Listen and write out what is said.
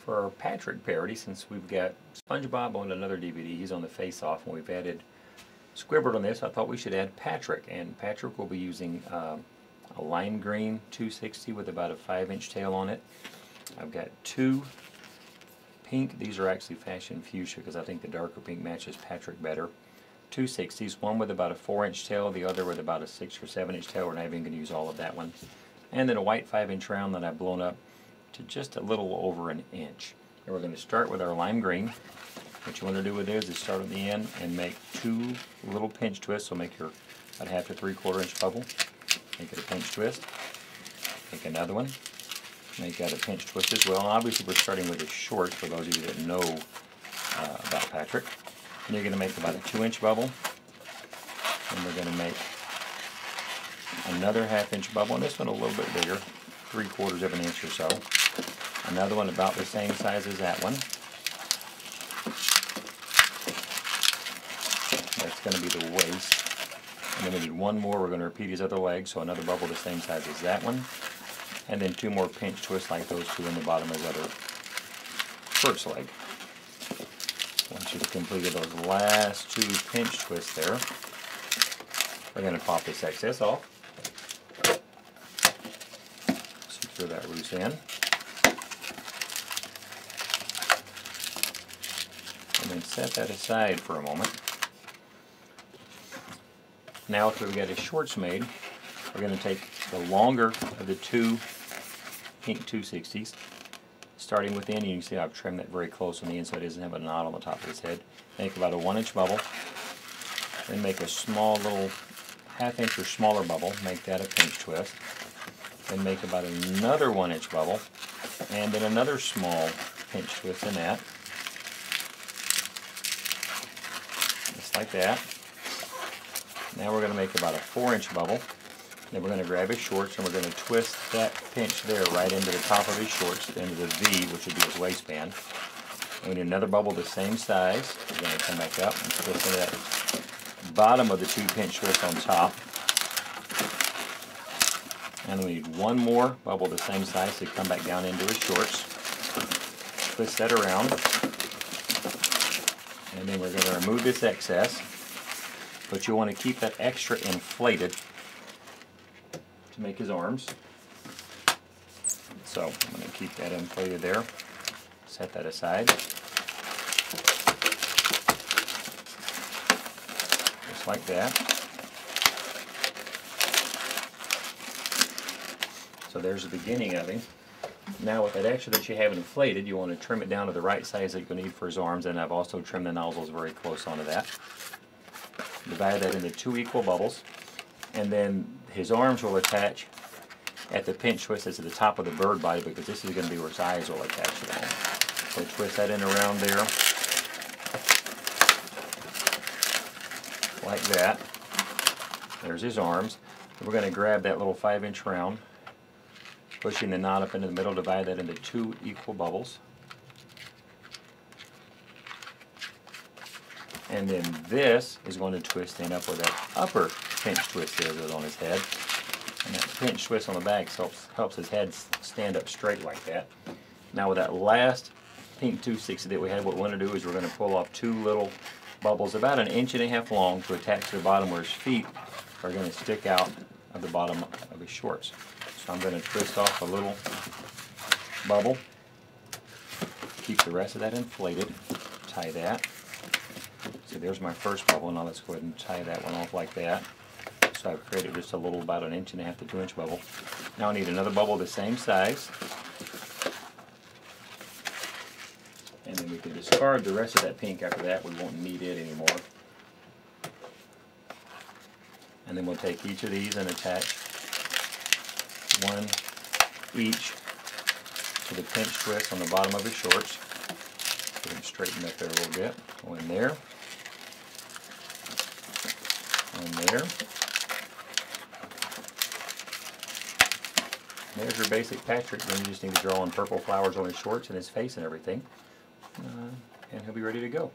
For our Patrick parody, since we've got SpongeBob on another DVD, he's on the face-off, and we've added Squidward on this, I thought we should add Patrick. And Patrick will be using a lime green 260 with about a 5-inch tail on it. I've got 2 pink, these are actually fashion fuchsia because I think the darker pink matches Patrick better. 260s, one with about a 4-inch tail, the other with about a 6 or 7-inch tail. We're not even going to use all of that one. And then a white 5-inch round that I've blown up to just a little over an inch. And we're going to start with our lime green. What you want to do with this is start at the end and make 2 little pinch twists. So make your about 1/2 to 3/4 inch bubble. Make it a pinch twist. Make another one. Make that a pinch twist as well. And obviously we're starting with the shorts for those of you that know about Patrick. And you're going to make about a 2-inch bubble. And we're going to make another 1/2 inch bubble. And this one a little bit bigger, 3/4 of an inch or so. Another one about the same size as that one. That's going to be the waist. And then we need one more. We're going to repeat his other leg, so another bubble the same size as that one. And then 2 more pinch twists like those 2 in the bottom of his other first leg. Once you've completed those last 2 pinch twists there, we're going to pop this excess off. Secure that loose end. And then set that aside for a moment. Now after we've got his shorts made, we're going to take the longer of the 2 pink 260s, starting with the end. You can see I've trimmed that very close on the end so it doesn't have a knot on the top of his head. Make about a 1-inch bubble. Then make a small little 1/2 inch or smaller bubble. Make that a pinch twist. Then make about another 1-inch bubble. And then another small pinch twist in that. Just like that. Now we're going to make about a 4-inch bubble. Then we're going to grab his shorts and we're going to twist that pinch there right into the top of his shorts, into the V, which would be his waistband. And we need another bubble the same size. We're going to come back up and twist into that bottom of the 2 pinch twists on top. And we need one more bubble the same size to come back down into his shorts. Twist that around. And then we're going to remove this excess. But you want to keep that extra inflated to make his arms. So I'm going to keep that inflated there. Set that aside. Just like that. So there's the beginning of him. Now with that extra that you have inflated, you want to trim it down to the right size that you'll need for his arms, and I've also trimmed the nozzles very close onto that. Divide that into 2 equal bubbles, and then his arms will attach at the pinch twist that's at the top of the bird body, because this is going to be where his eyes will attach to them. So twist that in around there, like that. There's his arms. And we're going to grab that little 5-inch round, pushing the knot up into the middle, divide that into 2 equal bubbles. And then this is going to twist in up where that upper pinch twist is on his head. And that pinch twist on the back helps his head stand up straight like that. Now with that last pink 260 that we had, what we want to do is we're going to pull off 2 little bubbles about 1.5 inches long to attach to the bottom where his feet are going to stick out of the bottom of his shorts. So I'm going to twist off a little bubble, keep the rest of that inflated, tie that. So there's my first bubble. Now let's go ahead and tie that one off like that. So I've created just a little, about 1.5 inch to 2-inch bubble. Now I need another bubble the same size. And then we can discard the rest of that pink after that. We won't need it anymore. And then we'll take each of these and attach one each to the pinch twist on the bottom of his shorts. Get them straightened up there a little bit. Go in there. And there. There's your basic Patrick. Then you just need to draw on purple flowers on his shorts and his face and everything. And he'll be ready to go.